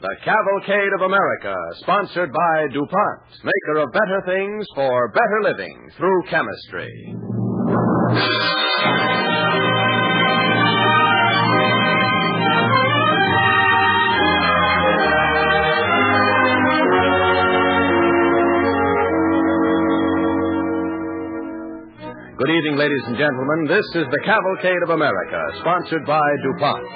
The Cavalcade of America, sponsored by DuPont, maker of better things for better living through chemistry. Good evening, ladies and gentlemen. This is the Cavalcade of America, sponsored by DuPont.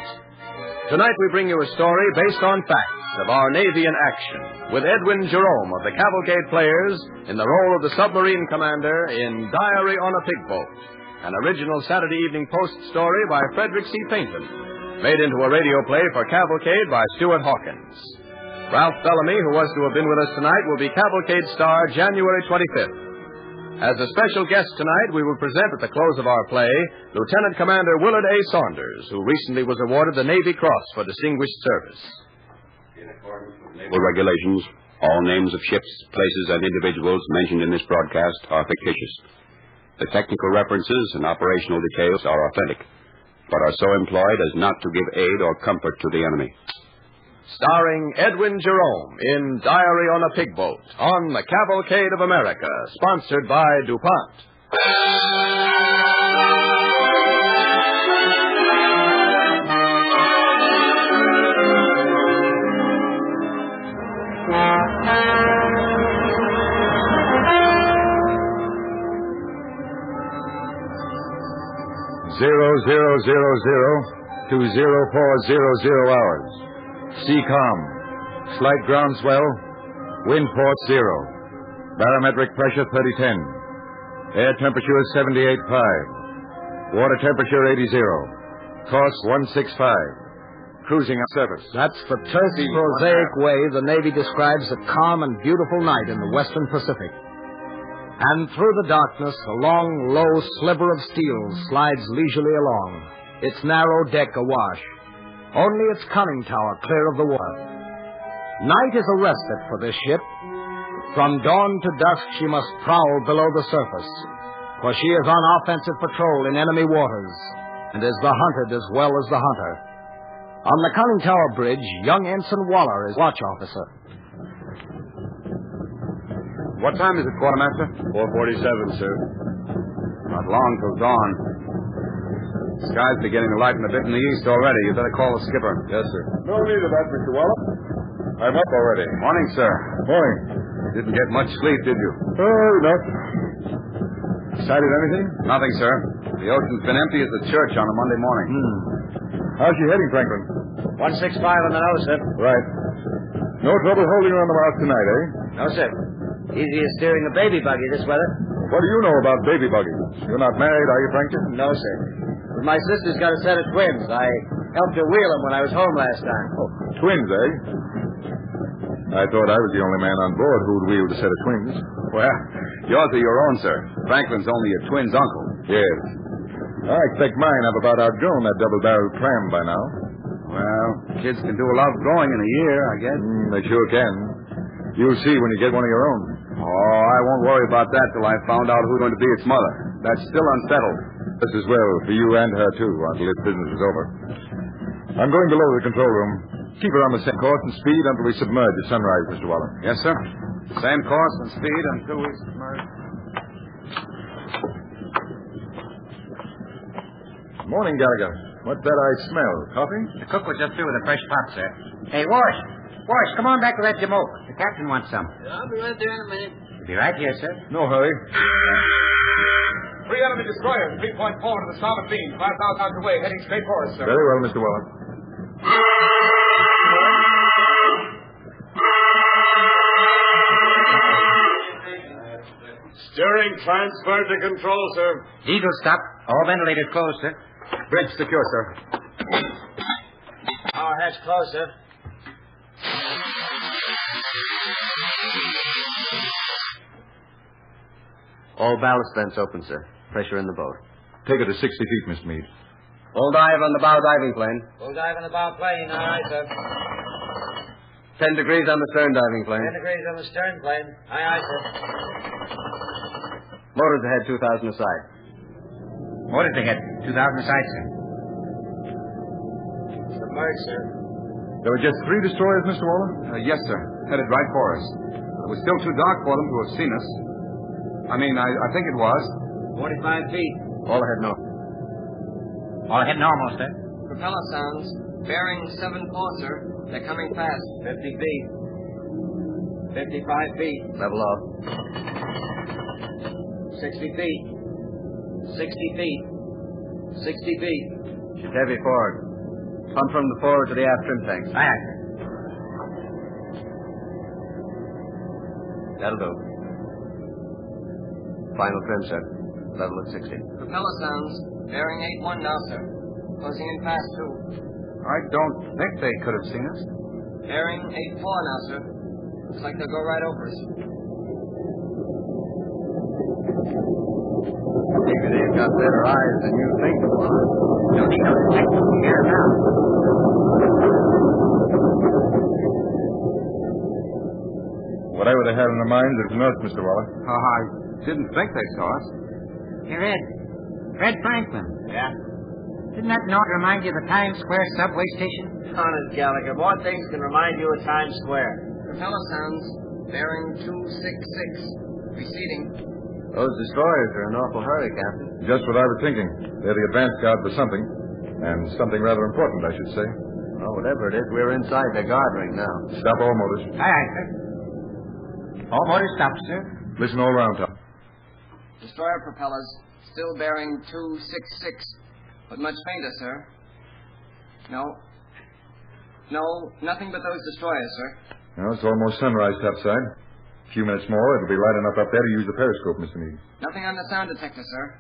Tonight we bring you a story based on facts of our Navy in action, with Edwin Jerome of the Cavalcade Players in the role of the submarine commander in Diary on a Pig Boat, an original Saturday Evening Post story by Frederick C. Painton, made into a radio play for Cavalcade by Stuart Hawkins. Ralph Bellamy, who was to have been with us tonight, will be Cavalcade star January 25th. As a special guest tonight, we will present at the close of our play Lieutenant Commander Willard A. Saunders, who recently was awarded the Navy Cross for distinguished service. In accordance with naval regulations, all names of ships, places, and individuals mentioned in this broadcast are fictitious. The technical references and operational details are authentic, but are so employed as not to give aid or comfort to the enemy. Starring Edwin Jerome in Diary on a Pig Boat on the Cavalcade of America, sponsored by DuPont. (000:2400 hours). Sea calm. Slight ground swell. Wind port 0. Barometric pressure 3010. Air temperature 78.5. Water temperature 80. Course 165. Cruising on surface. That's the terse, prosaic way the Navy describes a calm and beautiful night in the Western Pacific. And through the darkness, a long, low sliver of steel slides leisurely along, its narrow deck awash. Only its conning tower clear of the water. Night is a respite for this ship. From dawn to dusk she must prowl below the surface, for she is on offensive patrol in enemy waters, and is the hunted as well as the hunter. On the conning tower bridge, young Ensign Waller is watch officer. What time is it, Quartermaster? 4:47, sir. Not long till dawn. The sky's beginning to lighten a bit in the east already. You better call the skipper. Yes, sir. No need of that, Mr. Waller. I'm up already. Morning, sir. Morning. Didn't get much sleep, did you? Oh, enough. Sighted anything? Nothing, sir. The ocean's been empty as the church on a Monday morning. How's she heading, Franklin? 165 on the nose, sir. Right. No trouble holding her on the mouth tonight, eh? No, sir. Easy as steering a baby buggy this weather. What do you know about baby buggies? You're not married, are you, Frankton? No, sir. But my sister's got a set of twins. I helped her wheel them when I was home last time. Oh, twins, eh? I thought I was the only man on board who would wheel a set of twins. Well, yours are your own, sir. Franklin's only your twin's uncle. Yes. I expect mine have about outgrown that double-barreled pram by now. Well, kids can do a lot of growing in a year, I guess. They sure can. You'll see when you get one of your own. Oh, I won't worry about that till I found out who's going to be its mother. That's still unsettled. This is well for you and her, too, until this business is over. I'm going below the control room. Keep her on the same course and speed until we submerge at sunrise, Mr. Waller. Yes, sir. Same course and speed until we submerge. Morning, Gallagher. What's that I smell? Coffee? The cook was just through with a fresh pot, sir. Hey, Wash, come on back to that jamoke. The captain wants some. I'll be right there in a minute. He'll be right here, sir. No hurry. 3 enemy destroyers, 3.4 to the starboard beam, 5,000 out away, heading straight for us, sir. Very well, Mr. Waller. Steering transferred to control, sir. Eagle stop. All ventilators closed, sir. Bridge secure, sir. Power hatch closed, sir. All ballast vents open, sir. Pressure in the boat. Take her to 60 feet, Mr. Meade. Full dive on the bow diving plane. Full dive on the bow plane. All right, sir. 10 degrees on the stern diving plane. 10 degrees on the stern plane. Aye, sir. Motors ahead, 2,000 aside. Motors ahead. 2,000 aside, sir. Submerged, sir. There were just 3 destroyers, Mr. Waller? Yes, sir. Headed right for us. It was still too dark for them to have seen us. I think it was. 45 feet. All ahead north. All ahead normal, sir. Propeller sounds. Bearing 7-4, sir. They're coming fast. 50 feet. 55 feet. Level off. 60 feet. 60 feet. 60 feet. She's heavy forward. Pump from the forward to the aft trim tanks. Aye, aye, sir. That'll do. Final trim, sir. Level at 60. Propeller sounds. Bearing 8-1 now, sir. Closing in fast, too. I don't think they could have seen us. Bearing 8-4 now, sir. Looks like they'll go right over us. Maybe they've got better eyes than you think. Don't need no detective here now. Whatever they had in their minds is north, Mr. Waller. I didn't think they saw us. Hey, Red. Red Franklin. Yeah? Didn't that note remind you of the Times Square subway station? Honest, Gallagher, what things can remind you of Times Square? Propeller sounds. Bearing 266. Receding. Those destroyers are in an awful hurry, Captain. Just what I was thinking. They're the advance guard for something. And something rather important, I should say. Well, whatever it is, we're inside their guard ring now. Stop all motors. Aye, aye, sir. All motors stopped, sir. Listen all around, Tom. Destroyer propellers. Still bearing 266. But much fainter, sir. No, nothing but those destroyers, sir. Well, it's almost sunrise topside. A few minutes more, it'll be light enough up there to use the periscope, Mr. Meade. Nothing on the sound detector, sir.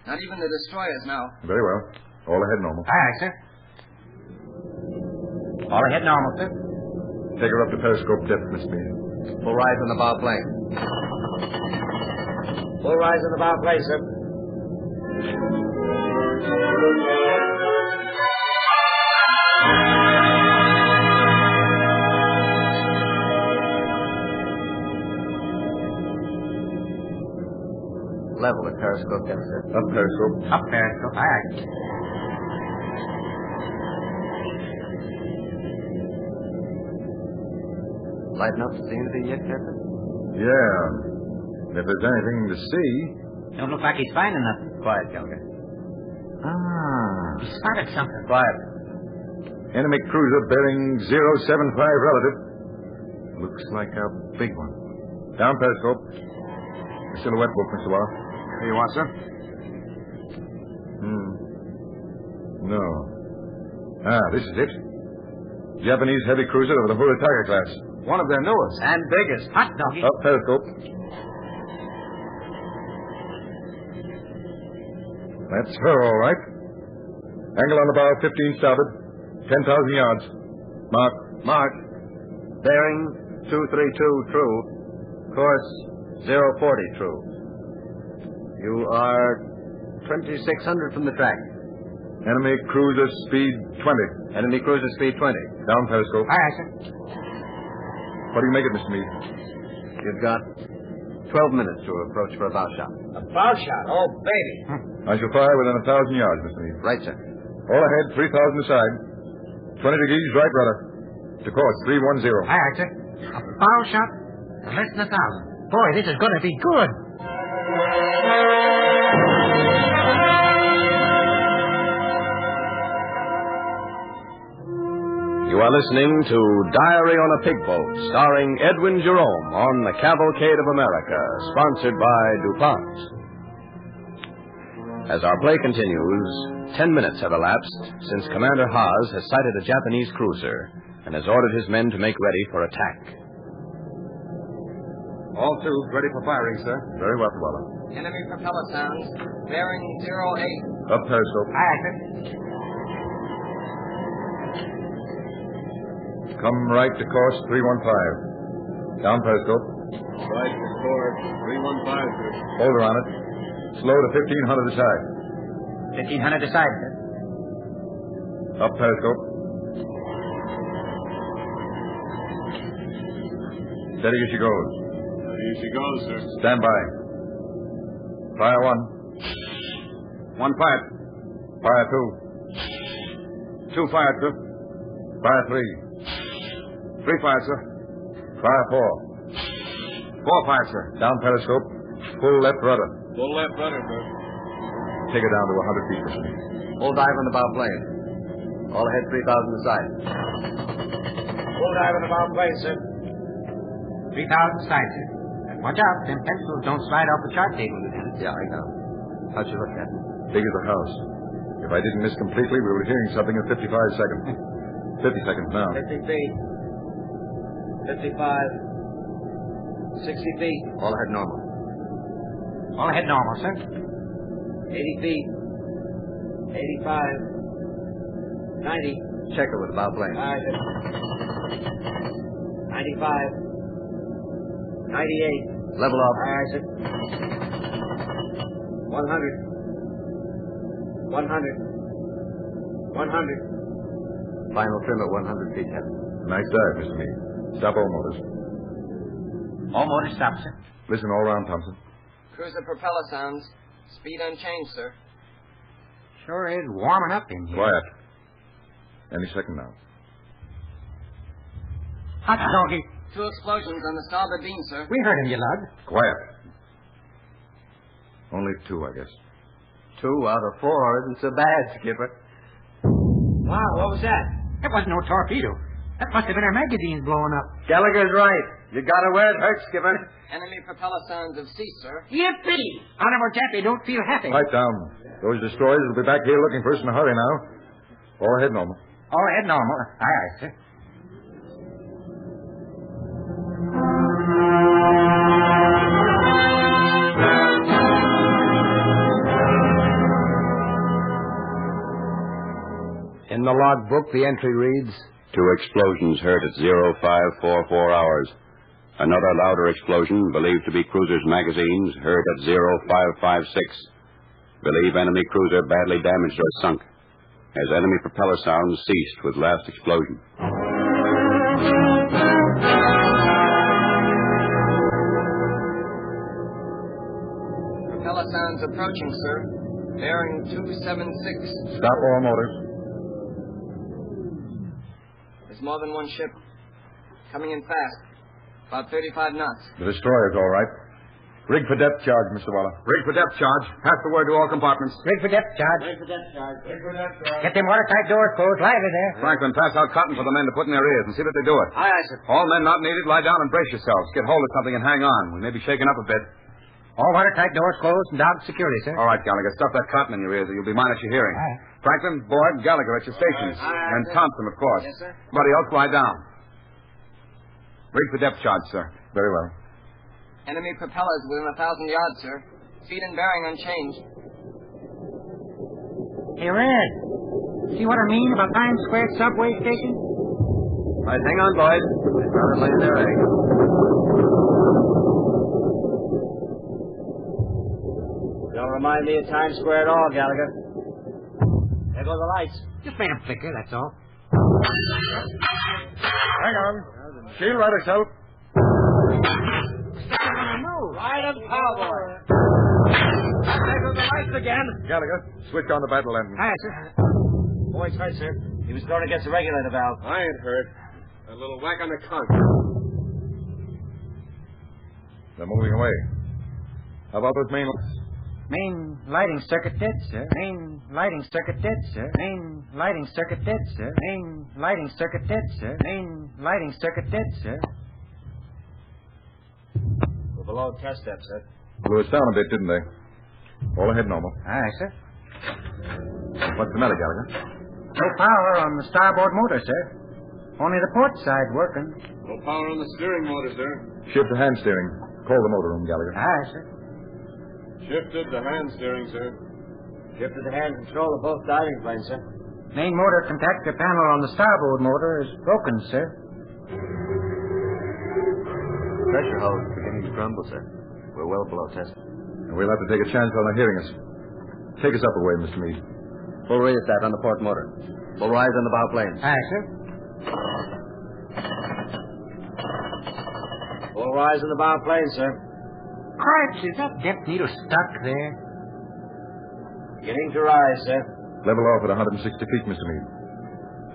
Not even the destroyers now. Very well. All ahead normal. Aye, aye, sir. All ahead normal, sir. Take her up to periscope depth, Mr. Meade. Full rise on the bow plane. Full rise on the bow plane, sir. Level at periscope depth, sir. Up periscope. Up periscope. Aye, aye. Light enough to see anything yet, Captain? Yeah. If there's anything to see. Don't look like he's finding nothing. Quiet, Gallagher. He spotted something. Quiet. Enemy cruiser bearing 075 relative. Looks like a big one. Down periscope. A silhouette book, Mr. Waller. Here you are, sir. No. This is it. Japanese heavy cruiser of the Hura Tiger class. One of their newest. And biggest. Hot doggy. Up periscope. That's her, all right. Angle on the bow, 15 starboard. 10,000 yards. Mark. Mark. Bearing 232 true. Course 040 true. You are 2,600 from the track. Enemy cruiser speed 20. Enemy cruiser speed 20. Down periscope. Aye, aye, sir. What do you make it, Mr. Meade? You've got 12 minutes to approach for a bow shot. A bow shot. Oh, baby. I shall fire within 1,000 yards, Mr. Meade. Right, sir. All ahead, 3,000 aside. 20 degrees right rudder. To course, 310. Aye, aye, sir. A bow shot for less than 1,000. Boy, this is going to be good. You are listening to Diary on a Pig Boat, starring Edwin Jerome on the Cavalcade of America, sponsored by DuPont. As our play continues, 10 minutes have elapsed since Commander Haas has sighted a Japanese cruiser and has ordered his men to make ready for attack. All tubes ready for firing, sir. Very well, Waller. Enemy propeller sounds. Bearing 08. Up periscope. Aye, aye, sir. Come right to course 315. Down periscope. Right to course 315, sir. Hold her on it. Slow to 1,500 aside. 1,500 aside, sir. Up periscope. Steady as she goes. Here she goes, sir. Stand by. Fire 1. 1 fired. Fire 2. 2 fired, sir. Fire 3. 3 fired, sir. Fire 4. 4 fired, sir. Down periscope. Full left rudder. Full left rudder, sir. Take it down to 100 feet, Mr. Meade. Full dive on the bow plane. All ahead 3,000 aside. Full dive on the bow plane, sir. 3,000 aside, sir. And watch out, them pencils don't slide off the chart table, Lieutenant. Yeah, I know. How'd you look, Captain? Big as a house. If I didn't miss completely, we were hearing something at 55 seconds. 50 seconds now. 50 feet. 55. 60 feet. All ahead normal. All ahead normal, sir. 80 feet. 85. 90. Check it with the bow plane. All right, sir. 95. 98. Level off. All right, sir. 100. 100. 100. Final trim at 100 feet, Captain. Nice dive, Mr. Meade. Stop all motors. All motors stop, sir. Listen all round, Thompson. Cruiser propeller sounds. Speed unchanged, sir. Sure is warming up in here. Quiet. Any second now. Hot doggy. 2 explosions on the starboard beam, sir. We heard him, you lug. Quiet. Only 2, I guess. 2 out of 4 isn't so bad, Skipper. Wow, what was that? That wasn't no torpedo. That must have been our magazines blowing up. Gallagher's right. You got it where it hurts, Skipper. Enemy propeller sounds have ceased, sir. Yippee! Honorable Chappie, don't feel happy. Pipe down. Those destroyers will be back here looking for us in a hurry now. All ahead normal. All ahead normal. Aye, aye, sir. In the logbook, the entry reads, 2 explosions heard at 0544 hours. Another louder explosion, believed to be cruiser's magazines, heard at 0556. Believe enemy cruiser badly damaged or sunk, as enemy propeller sounds ceased with last explosion. Propeller sounds approaching, sir. Bearing 276. Stop all motors. There's more than one ship. Coming in fast. About 35 knots. The destroyer's all right. Rig for depth charge, Mr. Waller. Rig for depth charge. Pass the word to all compartments. Rig for depth charge. Rig for depth charge. Rig for depth charge. Get them watertight doors closed. Lively there. Franklin, pass out cotton for the men to put in their ears and see that they do it. Aye, aye, sir. All men not needed, lie down and brace yourselves. Get hold of something and hang on. We may be shaken up a bit. All watertight doors closed and dogged securely, sir. All right, Gallagher, stuff that cotton in your ears or you'll be mine at your hearing. Aye. Franklin, Boyd, Gallagher at your stations. Aye, And sir. Thompson, of course. Yes, sir. Everybody else lie down. Rig for depth charge, sir. Very well. Enemy propellers within 1,000 yards, sir. Speed and bearing unchanged. Hey, Red. See what I mean about Times Square subway station? All right, hang on, boys. They'd rather lay their egg. Don't remind me of Times Square at all, Gallagher. There go the lights. Just made them flicker, that's all. Hang on. She'll right herself. Right on power. There go the lights again. Gallagher, switch on the battle lantern. Aye, sir. Boy's hurt, sir. He was thrown against the regulator valve. I ain't hurt. A little whack on the conch. They're moving away. How about those main lights? Main lighting circuit dead, sir. Main lighting circuit dead, sir. Main lighting circuit dead, sir. Main lighting circuit dead, sir. Main lighting circuit dead, sir. We're below test depth, sir. Blew us down a bit, didn't they? All ahead normal. Aye, sir. What's the matter, Gallagher? No power on the starboard motor, sir. Only the port side working. No power on the steering motor, sir. Shift to hand steering. Call the motor room, Gallagher. Aye, sir. Shifted to hand steering, sir. Shifted the hand control of both diving planes, sir. Main motor contactor panel on the starboard motor is broken, sir. Pressure hose is beginning to crumble, sir. We're well below test. And we'll have to take a chance on their hearing us. Take us up a way, Mr. Meade. Full rheostat on the port motor. Full rise on the bow plane. Aye, sir. Full rise on the bow plane, sir. Cripes, is that depth needle stuck there? Beginning to rise, sir. Level off at 160 feet, Mr. Meade.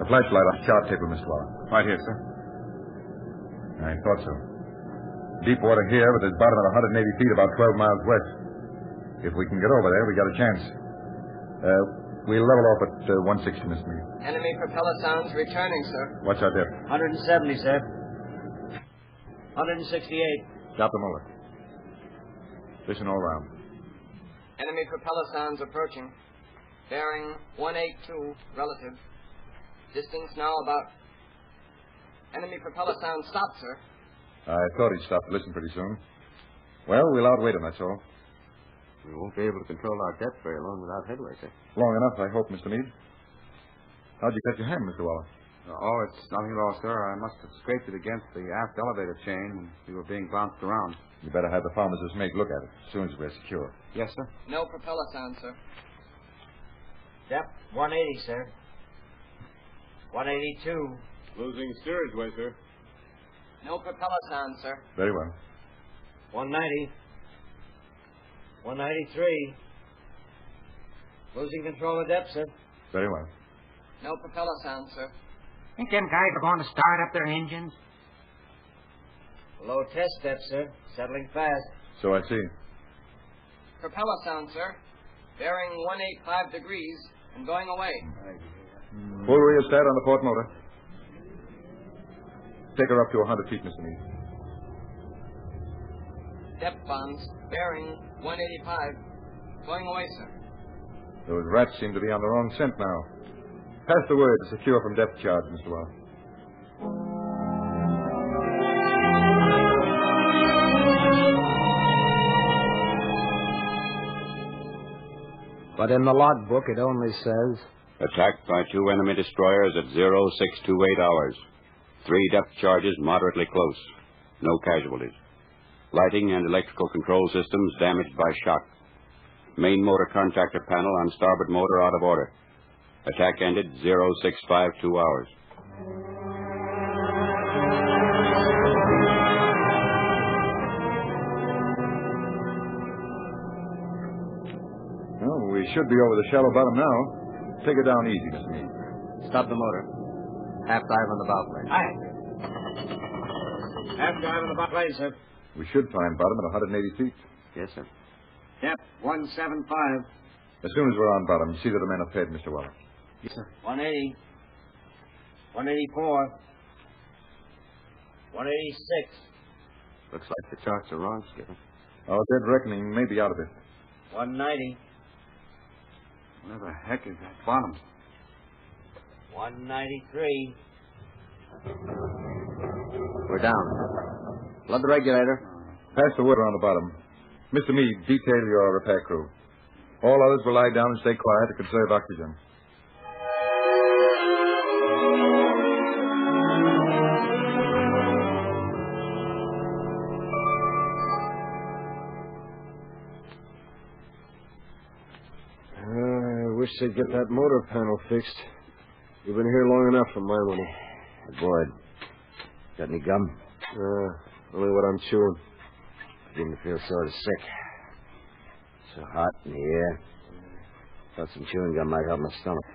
The flashlight on the chart table, Mr. Waller. Right here, sir. I thought so. Deep water here, but there's bottom at 180 feet, about 12 miles west. If we can get over there, we got a chance. We'll level off at 160, Mr. Meade. Enemy propeller sounds returning, sir. What's our depth? 170, sir. 168. Stop the motor. Listen all around. Enemy propeller sounds approaching. Bearing 182 relative. Distance now about... Enemy propeller sounds stopped, sir. I thought he'd stop to listen pretty soon. Well, we'll outwait him, that's all. We won't be able to control our depth very long without headway, sir. Long enough, I hope, Mr. Meade. How'd you cut your hand, Mr. Waller? Oh, it's nothing at all, sir. I must have scraped it against the aft elevator chain when we were being bounced around. You better have the pharmacist's mate look at it as soon as we're secure. Yes, sir. No propeller sounds, sir. Depth 180, sir. 182. Losing steerage way, sir. No propeller sounds, sir. Very well. 190. 193. Losing control of depth, sir. Very well. No propeller sounds, sir. Think them guys are going to start up their engines? Low test depth, sir. Settling fast. So I see. Propeller sounds, sir. Bearing 185 degrees and going away. Full rheostat on the port motor. Take her up to 100 feet, Mr. Meade. Depth bombs. Bearing 185. Going away, sir. Those rats seem to be on the wrong scent now. Pass the word to secure from depth charge, Mr. Waller. But in the logbook, it only says... Attacked by 2 enemy destroyers at 0628 hours. 3 depth charges moderately close. No casualties. Lighting and electrical control systems damaged by shock. Main motor contactor panel on starboard motor out of order. Attack ended 0652 hours. Well, we should be over the shallow bottom now. Take it down easy, Mr. Meade. Stop the motor. Half dive on the bow plate. Aye. Half dive on the bow plate, sir. We should find bottom at 180 feet. Yes, sir. Depth 175. As soon as we're on bottom, see that the men are fed, Mr. Waller. Yes, sir. 180. 184. 186. Looks like the charts are wrong, Skipper. Our dead reckoning may be out of it. 190. Where the heck is that bottom? 193. We're down. Flood the regulator. Pass the word around the bottom. Mr. Meade, detail your repair crew. All others will lie down and stay quiet to conserve oxygen. I wish they'd get that motor panel fixed. You've been here long enough for my money. Boyd, got any gum? Only what I'm chewing. Beginning to feel sort of sick. So hot in the air. Thought some chewing gum might help my stomach.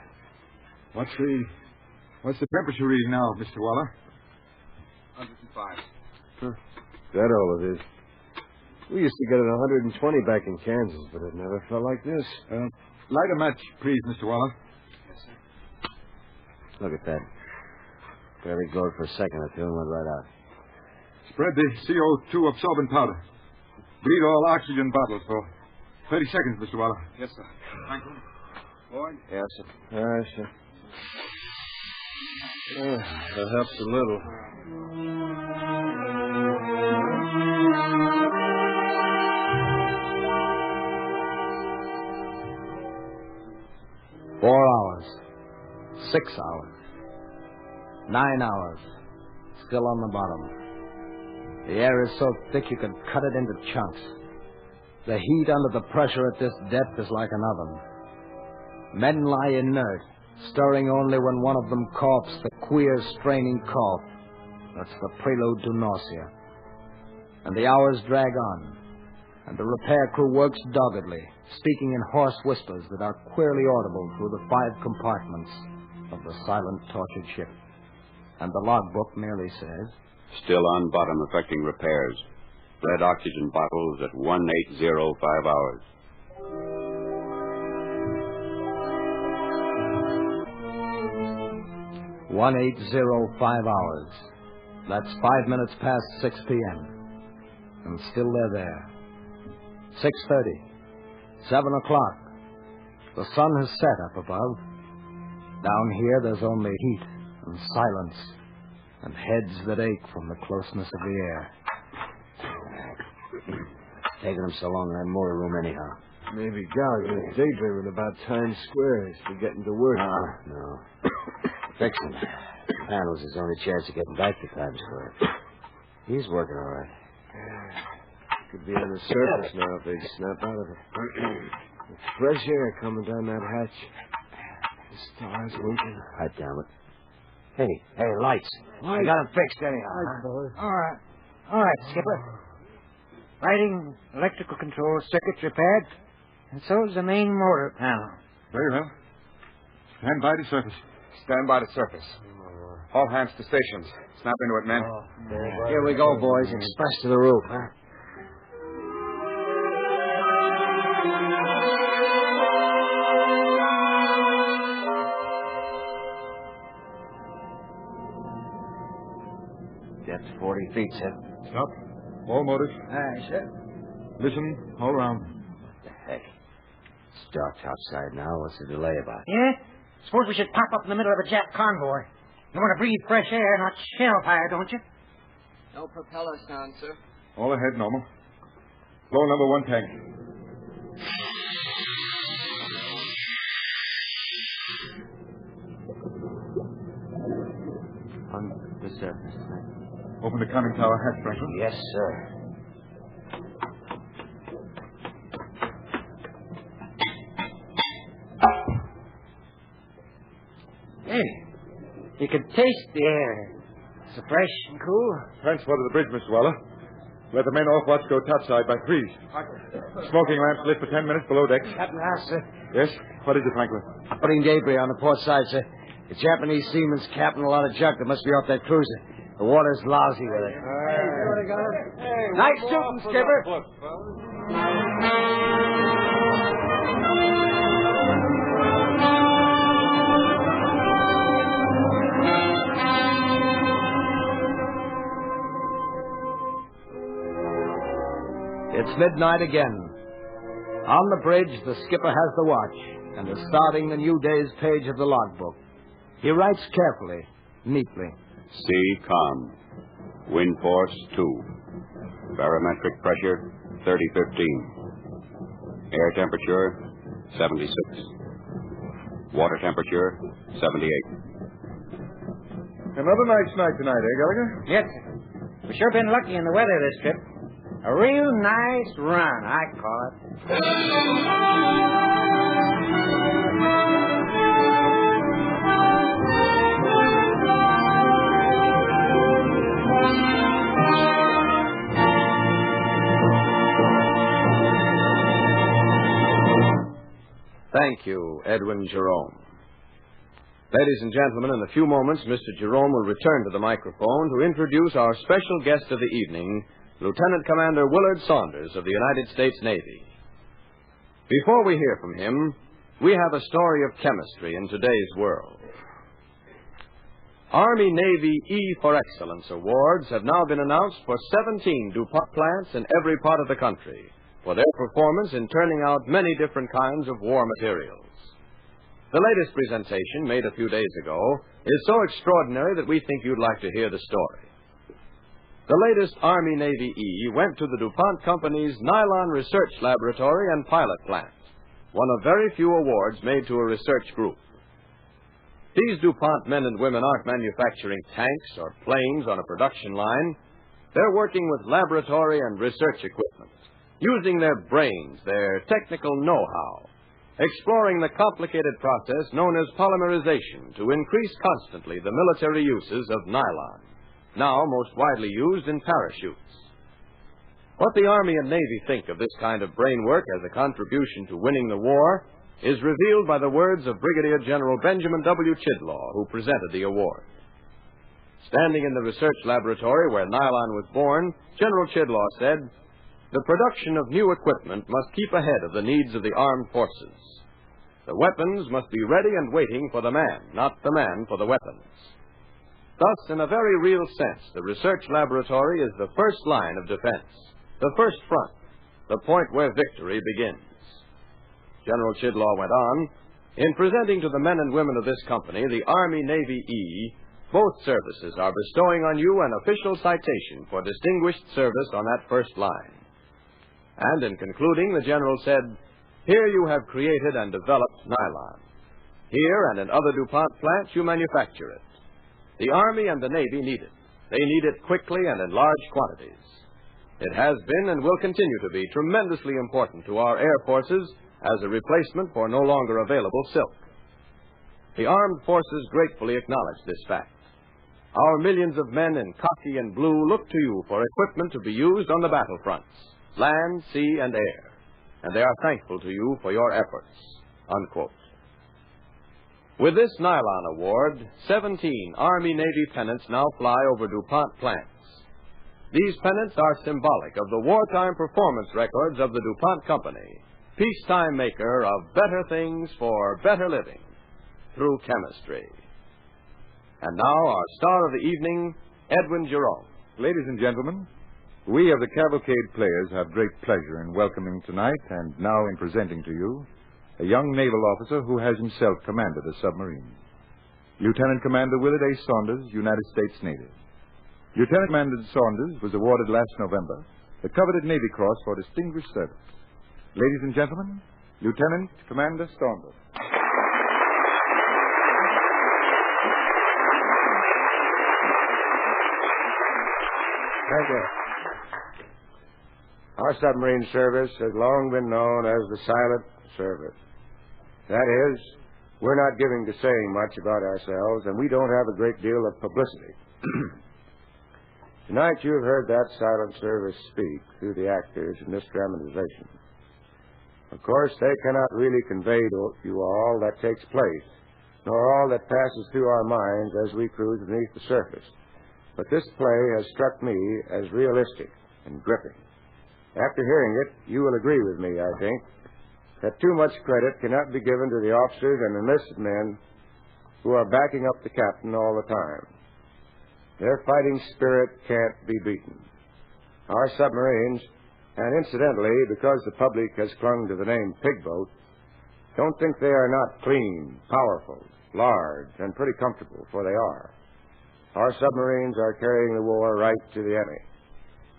What's the temperature reading now, Mr. Waller? 105. That all it is. We used to get it 120 back in Kansas, but it never felt like this. Light a match, please, Mr. Waller. Yes, sir. Look at that. Barely glowed for a second or two and went right out. Spread the CO2 absorbent powder. Bleed all oxygen bottles for 30 seconds, Mr. Waller. Yes, sir. Thank you. Boyd? Yes, sir. Yes, sir. That helps a little. $4 hours. 6 hours. 9 hours. Still on the bottom. The air is so thick you could cut it into chunks. The heat under the pressure at this depth is like an oven. Men lie inert, stirring only when one of them coughs the queer, straining cough. That's the prelude to nausea. And the hours drag on, and the repair crew works doggedly, speaking in hoarse whispers that are queerly audible through the 5 compartments of the silent, tortured ship. And the logbook merely says, still on bottom affecting repairs. Lead oxygen bottles at 1805 hours. $1805. That's 5 minutes past 6 p.m. And still they're there. 6:30. 7 o'clock. The sun has set up above. Down here there's only heat and silence and heads that ache from the closeness of the air. Taking them so long in that motor room anyhow. Maybe Gallagher was daydreaming about Times Square as we getting to work. No. Fixing panels is the only chance of getting back to Times Square. He's working all right. Could be on the surface now if they snap out of it. It's fresh air coming down that hatch. The stars winking. God damn it. Hey, lights. I got them fixed anyhow. All right, Skipper. Lighting, electrical control circuits repaired, and so's the main motor panel. Very well. Stand by to surface. Stand by to surface. All hands to stations. Snap into it, men. Here we go, boys. Express to the roof, huh? Depth 40 feet, sir. Stop. All motors. Aye, sir. Listen, all round. What the heck? It's dark outside now. What's the delay about? Yeah? Suppose we should pop up in the middle of a Jap convoy. You want to breathe fresh air, not shell fire, don't you? No propeller sound, sir. All ahead, normal. Blow number 1 tank. On the surface. Open the conning tower hatch, Franklin. Yes, sir. Hey, you can taste the air. So fresh and cool. Transport to the bridge, Mr. Waller. Let the men off watch go topside by 3. Smoking lamps lit for 10 minutes below decks. Captain House, sir. Yes? What is it, Franklin? Putting debris on the port side, sir. The Japanese seaman's capping a lot of junk that must be off that cruiser. The water's lousy with it. Nice shooting, Skipper. It's midnight again. On the bridge, the skipper has the watch and is starting the new day's page of the logbook. He writes carefully, neatly. Sea calm. Wind force 2. Barometric pressure 3015. Air temperature 76. Water temperature 78. Another nice night tonight, Gallagher? Yes, sir. We've sure been lucky in the weather this trip. A real nice run, I call it. Thank you, Edwin Jerome. Ladies and gentlemen, in a few moments, Mr. Jerome will return to the microphone to introduce our special guest of the evening, Lieutenant Commander Willard Saunders of the United States Navy. Before we hear from him, we have a story of chemistry in today's world. Army-Navy E for Excellence awards have now been announced for 17 DuPont plants in every part of the country for their performance in turning out many different kinds of war materials. The latest presentation, made a few days ago, is so extraordinary that we think you'd like to hear the story. The latest Army-Navy E went to the DuPont Company's Nylon Research Laboratory and Pilot Plant, one of very few awards made to a research group. These DuPont men and women aren't manufacturing tanks or planes on a production line. They're working with laboratory and research equipment, using their brains, their technical know-how, exploring the complicated process known as polymerization to increase constantly the military uses of nylon, now most widely used in parachutes. What the Army and Navy think of this kind of brain work as a contribution to winning the war is revealed by the words of Brigadier General Benjamin W. Chidlaw, who presented the award. Standing in the research laboratory where nylon was born, General Chidlaw said, "The production of new equipment must keep ahead of the needs of the armed forces. The weapons must be ready and waiting for the man, not the man for the weapons." Thus, in a very real sense, the research laboratory is the first line of defense, the first front, the point where victory begins. General Chidlaw went on, "In presenting to the men and women of this company the Army-Navy E, both services are bestowing on you an official citation for distinguished service on that first line." And in concluding, the General said, "Here you have created and developed nylon. Here and in other DuPont plants you manufacture it. The Army and the Navy need it. They need it quickly and in large quantities. It has been and will continue to be tremendously important to our air forces as a replacement for no longer available silk. The armed forces gratefully acknowledge this fact. Our millions of men in khaki and blue look to you for equipment to be used on the battlefronts, land, sea, and air, and they are thankful to you for your efforts." Unquote. With this nylon award, 17 Army-Navy pennants now fly over DuPont plants. These pennants are symbolic of the wartime performance records of the DuPont Company, peacetime maker of better things for better living through chemistry. And now our star of the evening, Edwin Jerome. Ladies and gentlemen, we of the Cavalcade Players have great pleasure in welcoming tonight and now in presenting to you a young naval officer who has himself commanded a submarine. Lieutenant Commander Willard A. Saunders, United States Navy. Lieutenant Commander Saunders was awarded last November the coveted Navy Cross for distinguished service. Ladies and gentlemen, Lieutenant Commander Saunders. Thank you. Our submarine service has long been known as the silent service. That is, we're not given to saying much about ourselves, and we don't have a great deal of publicity. Tonight you've heard that silent service speak through the actors in this dramatization. Of course, they cannot really convey to you all that takes place, nor all that passes through our minds as we cruise beneath the surface. But this play has struck me as realistic and gripping. After hearing it, you will agree with me, I think, that too much credit cannot be given to the officers and enlisted men who are backing up the captain all the time. Their fighting spirit can't be beaten. Our submarines, and incidentally, because the public has clung to the name Pigboat, don't think they are not clean, powerful, large, and pretty comfortable, for they are. Our submarines are carrying the war right to the enemy.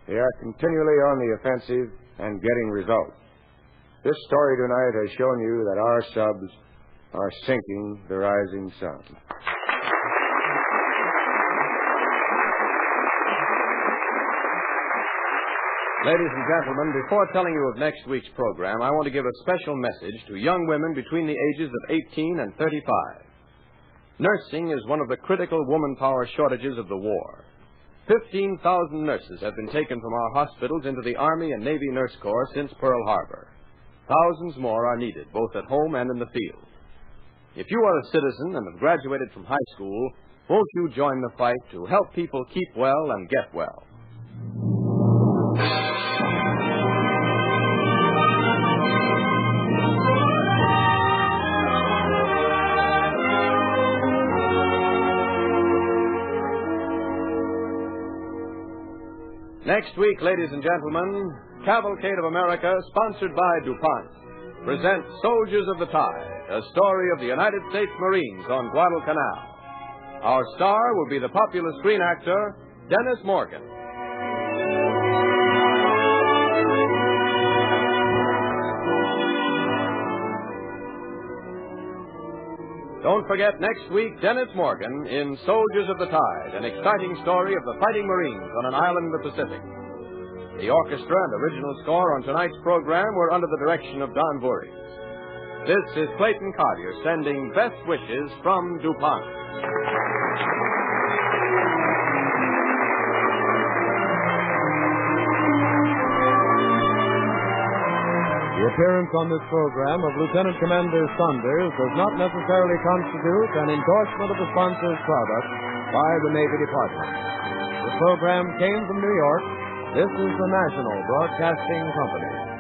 They are continually on the offensive and getting results. This story tonight has shown you that our subs are sinking the rising sun. Ladies and gentlemen, before telling you of next week's program, I want to give a special message to young women between the ages of 18 and 35. Nursing is one of the critical woman power shortages of the war. 15,000 nurses have been taken from our hospitals into the Army and Navy Nurse Corps since Pearl Harbor. Thousands more are needed, both at home and in the field. If you are a citizen and have graduated from high school, won't you join the fight to help people keep well and get well? Next week, ladies and gentlemen, Cavalcade of America, sponsored by DuPont, presents Soldiers of the Tide, a story of the United States Marines on Guadalcanal. Our star will be the popular screen actor, Dennis Morgan. Don't forget next week, Dennis Morgan in Soldiers of the Tide, an exciting story of the fighting Marines on an island in the Pacific. The orchestra and original score on tonight's program were under the direction of Don Voorhees. This is Clayton Collier sending best wishes from DuPont. The appearance on this program of Lieutenant Commander Saunders does not necessarily constitute an endorsement of the sponsor's product by the Navy Department. The program came from New York. This is the National Broadcasting Company.